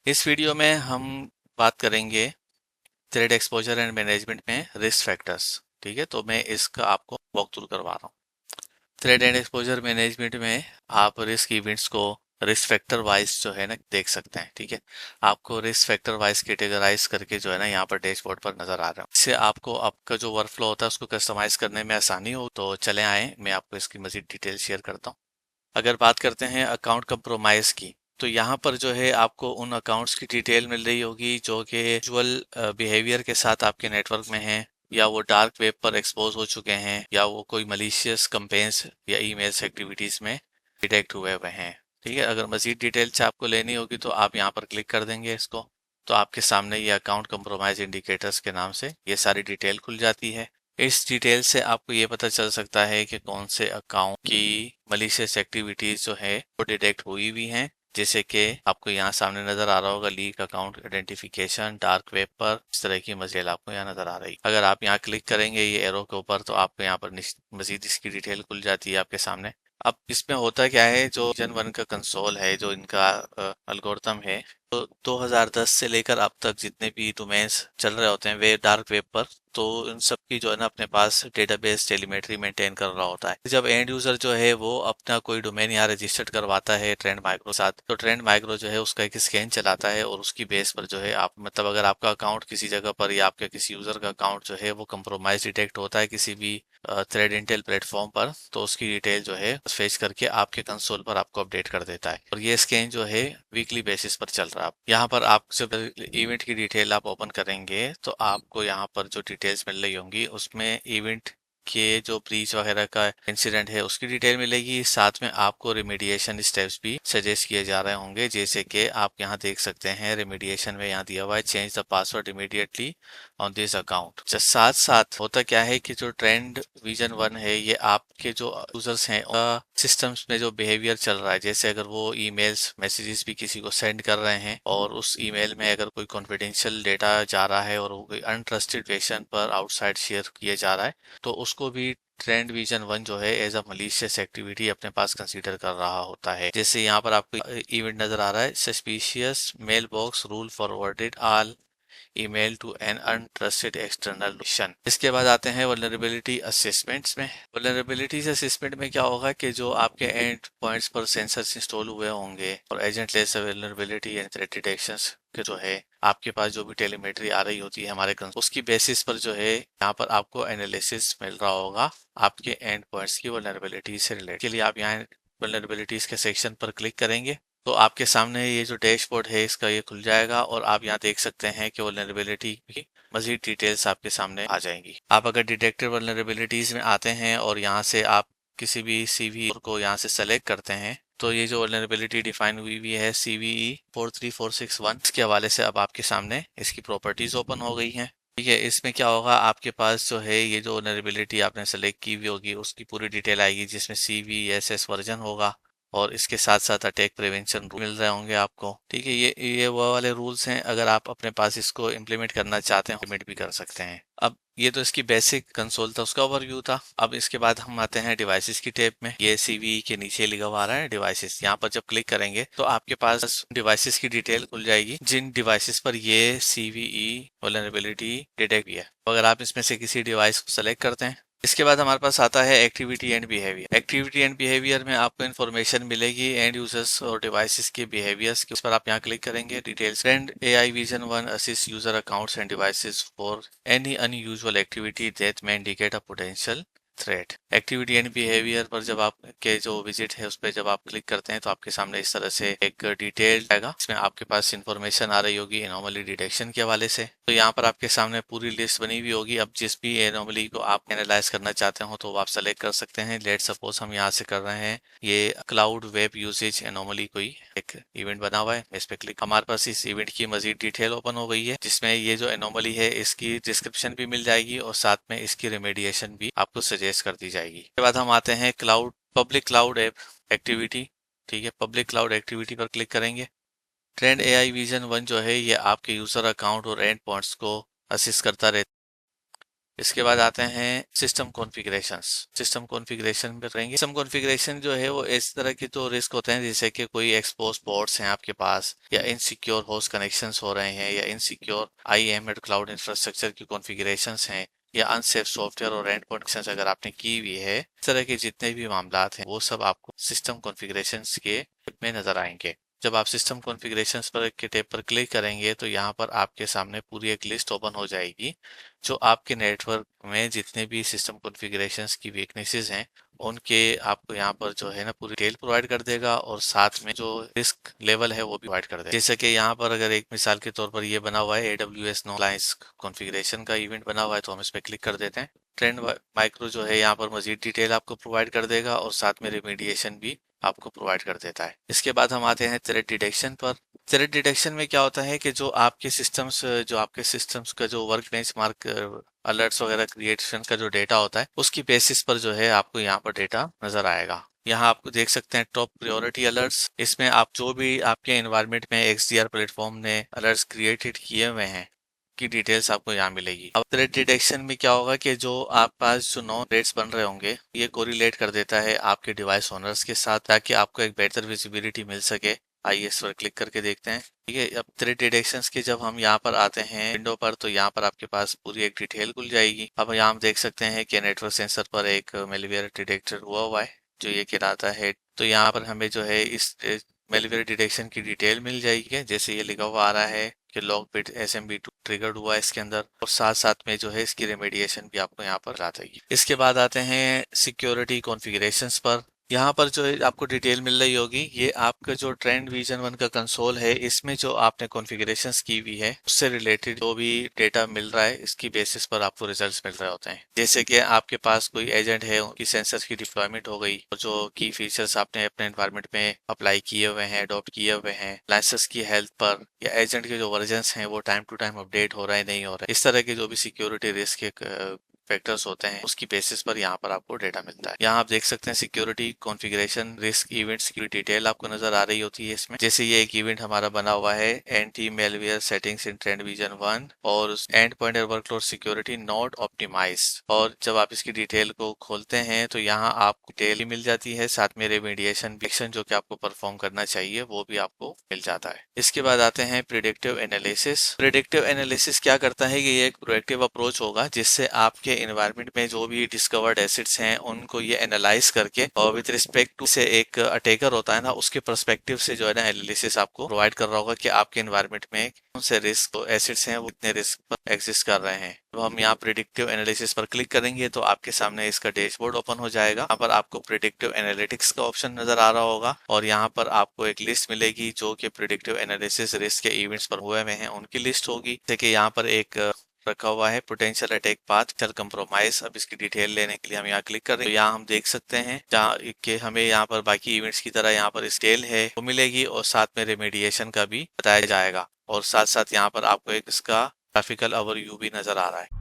इस वीडियो में हम बात करेंगे थ्रेड एक्सपोजर एंड मैनेजमेंट में रिस्क फैक्टर्स। ठीक है, तो मैं इसका आपको वॉक थ्रू करवा रहा हूँ। थ्रेड एंड एक्सपोजर मैनेजमेंट में आप रिस्क इवेंट्स को रिस्क फैक्टर वाइज जो है ना देख सकते हैं। ठीक है, आपको रिस्क फैक्टर वाइज कैटेगराइज करके जो है ना यहाँ पर डैशबोर्ड पर नजर आ रहा है। इससे आपको आपका जो वर्क फ्लो होता है उसको कस्टमाइज करने में आसानी हो। तो चले आए, मैं आपको इसकी मजीद डिटेल शेयर करता हूँ। अगर बात करते हैं अकाउंट कंप्रोमाइज की, तो यहाँ पर जो है आपको उन अकाउंट्स की डिटेल मिल रही होगी जो कि यूजुअल बिहेवियर के साथ आपके नेटवर्क में हैं, या वो डार्क वेब पर एक्सपोज हो चुके हैं, या वो कोई मलिशियस कंपेन्स या ईमेल्स एक्टिविटीज में डिटेक्ट हुए हुए हैं। ठीक है, अगर मजीद डिटेल्स आपको लेनी होगी तो आप यहाँ पर क्लिक कर देंगे इसको, तो आपके सामने ये अकाउंट कंप्रोमाइज इंडिकेटर्स के नाम से ये सारी डिटेल खुल जाती है। इस डिटेल से आपको ये पता चल सकता है कि कौन से अकाउंट की मलिशियस एक्टिविटीज जो है वो डिटेक्ट हुई भी हैं, जैसे कि आपको यहाँ सामने नजर आ रहा होगा leak account identification dark web पर, इस तरह की मजेल आपको यहाँ नजर आ रही। अगर आप यहाँ क्लिक करेंगे ये एरो के ऊपर तो आपको यहाँ पर मजीद इसकी डिटेल खुल जाती है आपके सामने। अब इसमें होता क्या है, जो जन वन का कंसोल है, जो इनका एल्गोरिथम है, तो 2010 से लेकर अब तक जितने भी डोमेन्स चल रहे होते हैं वे डार्क वेब पर, तो इन सब की जो है ना अपने पास डेटाबेस टेलीमेट्री मेंटेन कर रहा होता है। जब एंड यूजर जो है वो अपना कोई डोमेन यहाँ रजिस्टर्ड करवाता है ट्रेंड माइक्रो साथ, तो ट्रेंड माइक्रो जो है उसका एक स्कैन चलाता है और उसकी बेस पर जो है आप मतलब अगर आपका अकाउंट किसी जगह पर या आपके किसी यूजर का अकाउंट जो है वो कंप्रोमाइज डिटेक्ट होता है किसी भी थ्रेड इंटेल प्लेटफॉर्म पर, तो उसकी डिटेल जो है फेच करके आपके कंसोल पर आपको अपडेट कर देता है। और ये स्कैन जो है वीकली बेसिस पर चल रहा है। यहाँ पर आप जब इवेंट की डिटेल आप ओपन करेंगे तो आपको यहाँ पर जो डिटेल्स मिल रही होंगी उसमें इवेंट के जो ब्रीच वगैरह का इंसिडेंट है उसकी डिटेल मिलेगी। साथ में आपको रेमेडिएशन स्टेप्स भी सजेस्ट किए जा रहे होंगे, जैसे कि आप यहाँ देख सकते हैं रेमेडिएशन में यहाँ दिया हुआ है change the password immediately on this account. साथ साथ होता क्या है कि जो ट्रेंड विजन वन है ये आपके जो यूजर्स हैं सिस्टम्स में जो बिहेवियर चल रहा है, जैसे अगर वो ईमेल्स मैसेजेस भी किसी को सेंड कर रहे हैं और उस ईमेल में अगर कोई कॉन्फिडेंशियल डेटा जा रहा है और वो कोई अनट्रस्टेड पेशन पर आउटसाइड शेयर किया जा रहा है, तो उसको भी ट्रेंड विजन वन जो है एज अ मलिशियस एक्टिविटी अपने पास कंसीडर कर रहा होता है। जैसे यहाँ पर आपको इवेंट नजर आ रहा है, suspicious mailbox rule forwarded all email to an untrusted external location. इसके बाद आते हैं वल्नरेबिलिटी असेसमेंट्स में। वल्नरेबिलिटीज असेसमेंट में क्या होगा कि जो आपके एंड पॉइंट्स पर सेंसर्स इंस्टॉल हुए होंगे और agentless vulnerability and threat detections के जो है आपके पास जो भी टेलीमेट्री आ रही होती है हमारे उसकी बेसिस पर जो है यहाँ पर आपको एनालिसिस मिल रहा होगा आपके एंड पॉइंट्स की वल्नरेबिलिटी से रिलेटेड। के लिए आप यहाँ वल्नरेबिलिटीज के सेक्शन पर क्लिक करेंगे तो आपके सामने ये जो डैशबोर्ड है इसका ये खुल जाएगा और आप यहाँ देख सकते हैं कि वल्नरेबिलिटी की मजीद डिटेल्स आपके सामने आ जाएंगी। आप अगर डिटेक्टेड वल्नरेबिलिटीज में आते हैं और यहाँ से आप किसी भी सीवी को यहाँ से सेलेक्ट करते हैं, तो ये जो वल्नरेबिलिटी डिफाइन हुई हुई है CVE 43461 इसके हवाले से अब आपके सामने इसकी प्रॉपर्टीज ओपन हो गई हैं। ठीक है, इसमें क्या होगा आपके पास जो है ये जो वल्नरेबिलिटी आपने सेलेक्ट की हुई होगी उसकी पूरी डिटेल आएगी, जिसमें CVSS वर्जन होगा और इसके साथ साथ अटैक प्रिवेंशन मिल रहे होंगे आपको। ठीक है, ये वो वाले रूल्स हैं, अगर आप अपने पास इसको इम्प्लीमेंट करना चाहते हैं इम्प्लीमेंट भी कर सकते हैं। अब ये तो इसकी बेसिक कंसोल था, उसका ओवरव्यू था। अब इसके बाद हम आते हैं डिवाइसेस की टैब में। ये CVE के नीचे लिखा हुआ आ रहा है डिवाइसेस, यहाँ पर जब क्लिक करेंगे तो आपके पास डिवाइसेस की डिटेल खुल जाएगी जिन डिवाइसेस पर ये CVE वल्नरेबिलिटी डिटेक्ट किया है। अगर आप इसमें से किसी डिवाइस को सेलेक्ट करते हैं, इसके बाद हमारे पास आता है activity and behaviour. Activity and behaviour में आपको इन्फॉर्मेशन मिलेगी एंड यूजर्स और डिवाइसेस के बिहेवियर्स के, उस पर आप यहाँ क्लिक करेंगे। Details trend AI vision one assist user accounts end devices for any unusual activity that may indicate a potential threat. Activity and behaviour पर जब आपके जो विजिट है उस पर जब आप क्लिक करते हैं तो आपके सामने इस तरह से एक डिटेल आएगा, इसमें आपके पास इंफॉर्मेशन आ रही होगी एनोमली डिटेक्शन के हवाले से। तो यहाँ पर आपके सामने पूरी लिस्ट बनी हुई होगी। अब जिस भी एनोमली को आप एनालाइज करना चाहते हो तो आप सेलेक्ट कर सकते हैं। लेट सपोज हम यहाँ से कर रहे हैं ये क्लाउड वेब यूसेज एनोमली, कोई एक इवेंट बना हुआ है, इस पे क्लिक। हमारे पास इस इवेंट की मजीद डिटेल ओपन हो गई है जिसमें ये जो एनोमली है इसकी डिस्क्रिप्शन भी मिल जाएगी और साथ में इसकी रेमेडिएशन भी आपको सजेस्ट कर दी जाएगी। इसके बाद हम आते हैं cloud public cloud app activity. ठीक है, पब्लिक क्लाउड एक्टिविटी पर क्लिक करेंगे। ट्रेंड AI विजन वन जो है ये आपके यूजर अकाउंट और एंड पॉइंट्स को असिस्ट करता रहता है। इसके बाद आते हैं सिस्टम कॉन्फ़िगरेशंस। सिस्टम कॉन्फ़िगरेशन पे रहेंगे। सिस्टम कॉन्फ़िगरेशन जो है वो इस तरह की तो रिस्क होते हैं जैसे कि कोई एक्सपोज पोर्ट्स हैं आपके पास, या इनसिक्योर होस्ट कनेक्शंस हो रहे हैं, या इनसिक्योर IAM क्लाउड इंफ्रास्ट्रक्चर की कॉन्फ़िगरेशंस हैं, या अनसेफ सॉफ्टवेयर और एंड पॉइंट कनेक्शंस अगर आपने की हुई है। इस तरह के जितने भी मामलात हैं वो सब आपको सिस्टम कॉन्फ़िगरेशंस के में नजर आएंगे। जब आप सिस्टम कॉन्फ़िगरेशंस पर के टैब पर क्लिक करेंगे तो यहाँ पर आपके सामने पूरी एक लिस्ट ओपन हो जाएगी जो आपके नेटवर्क में जितने भी सिस्टम कॉन्फ़िगरेशंस की वीकनेसेस हैं उनके आपको यहाँ पर जो है ना पूरी डिटेल प्रोवाइड कर देगा, और साथ में जो रिस्क लेवल है वो भी प्रोवाइड कर देगा। जैसे कि यहाँ पर अगर एक मिसाल के तौर पर ये बना हुआ है AWS नो अलायंस कॉन्फ़िगरेशन का इवेंट बना हुआ है, तो हम इस पर क्लिक कर देते हैं। ट्रेंड माइक्रो जो है यहाँ पर मजीद डिटेल आपको प्रोवाइड कर देगा और साथ में रेमेडिएशन भी आपको प्रोवाइड कर देता है। इसके बाद हम आते हैं थ्रेट डिटेक्शन पर। थ्रेट डिटेक्शन में क्या होता है कि जो आपके सिस्टम्स का जो वर्क बेंचमार्क अलर्ट्स वगैरह क्रिएशन का जो डेटा होता है उसकी बेसिस पर जो है आपको यहाँ पर डेटा नजर आएगा। यहाँ आपको देख सकते हैं टॉप प्रायोरिटी अलर्ट्स। इसमें आप जो भी आपके एनवायरनमेंट में XDR प्लेटफॉर्म ने अलर्ट्स क्रिएटेड किए हुए हैं की डिटेल्स आपको यहाँ मिलेगी। अब थ्रेट डिटेक्शन में क्या होगा कि जो आप पास जो नॉन थ्रेट्स बन रहे होंगे ये कोरिलेट कर देता है आपके डिवाइस ओनर्स के साथ, ताकि आपको एक बेहतर विजिबिलिटी मिल सके। आइए इस पर क्लिक करके देखते हैं। ठीक है, अब थ्रेट डिटेक्शन के जब हम यहाँ पर आते हैं विंडो पर तो यहाँ पर आपके पास पूरी एक डिटेल खुल जाएगी। अब यहाँ हम देख सकते हैं कि नेटवर्क सेंसर पर एक मेलवेयर डिटेक्टर हुआ है जो ये कहलाता है। तो यहाँ पर हमें जो है इस मेलवेयर डिटेक्शन की डिटेल मिल जाएगी, जैसे ये लिखा हुआ आ रहा है कि लॉग बिट SMB2 ट्रिगर्ड हुआ है इसके अंदर, और साथ साथ में जो है इसकी रेमेडिएशन भी आपको यहाँ पर आ जाएगी। इसके बाद आते हैं सिक्योरिटी कॉन्फ़िगरेशंस पर। यहाँ पर जो है आपको डिटेल मिल रही होगी, ये आपका जो ट्रेंड विजन 1 का कंसोल है इसमें जो आपने कॉन्फ़िगरेशंस की हुई है उससे रिलेटेड जो भी डेटा मिल रहा है इसकी बेसिस पर आपको रिजल्ट्स मिल रहे होते हैं। जैसे कि आपके पास कोई एजेंट है, उनकी सेंसर्स की डिप्लॉयमेंट हो गई और जो की फीचर्स आपने अपने एनवायरनमेंट में अप्लाई किए हुए हैं, अडॉप्ट किए हुए हैं, लाइसेंस की हेल्थ पर, या एजेंट के जो वर्जन्स हैं वो टाइम टू टाइम अपडेट हो रहा है नहीं हो रहा है, इस तरह के जो भी सिक्योरिटी रिस्क के फैक्टर्स होते हैं उसकी बेसिस पर यहाँ पर आपको डेटा मिलता है। यहाँ आप देख सकते हैं सिक्योरिटी कॉन्फ़िगरेशन रिस्क इवेंट्स की डिटेल आपको नजर आ रही होती है इसमें। जैसे ये एक इवेंट हमारा बना हुआ है anti malware settings in Trend Vision 1 और end pointer workload security not optimize, और जब आप इसकी डिटेल को खोलते हैं तो यहाँ आपको डिटेल मिल जाती है, साथ में रेमेडिएशन एक्शन जो कि आपको परफॉर्म करना चाहिए वो भी आपको मिल जाता है। इसके बाद आते हैं प्रिडिक्टिव एनालिसिस। प्रिडिक्टिव एनालिसिस क्या करता है कि ये एक प्रोएक्टिव अप्रोच होगा जिससे आपके एनवायरनमेंट में जो भी डिस्कवर्ड एसिड्स हैं उनको ये एनालाइज करके और विद रिस्पेक्ट टू से एक अटैकर होता है ना उसके पर्सपेक्टिव से जो है ना एनालिसिस आपको प्रोवाइड कर रहा होगा कि आपके एनवायरनमेंट में कौन से रिस्क एसिड्स हैं वो कितने रिस्क पर एग्जिस्ट कर रहे हैं। तो हम यहाँ प्रिडिक्टिव एनालिसिस पर क्लिक करेंगे तो आपके सामने इसका डैशबोर्ड ओपन हो जाएगा। यहाँ पर आपको प्रिडिक्टिव एनालिटिक्स का ऑप्शन नजर आ रहा होगा और यहाँ पर आपको एक लिस्ट मिलेगी जो कि प्रिडिक्टिव एनालिसिस रिस्क के इवेंट्स पर हुए हैं उनकी लिस्ट होगी। जैसे कि यहाँ पर एक रखा हुआ है पोटेंशियल अटैक पाथ चल कंप्रोमाइज। अब इसकी डिटेल लेने के लिए हम यहाँ क्लिक कर रहे हैं तो यहाँ हम देख सकते हैं जहाँ कि हमें यहाँ पर बाकी इवेंट्स की तरह यहाँ पर स्केल है वो मिलेगी और साथ में रेमेडिएशन का भी बताया जाएगा, और साथ साथ यहाँ पर आपको एक इसका ग्राफिकल ओवरव्यू भी नजर आ रहा है।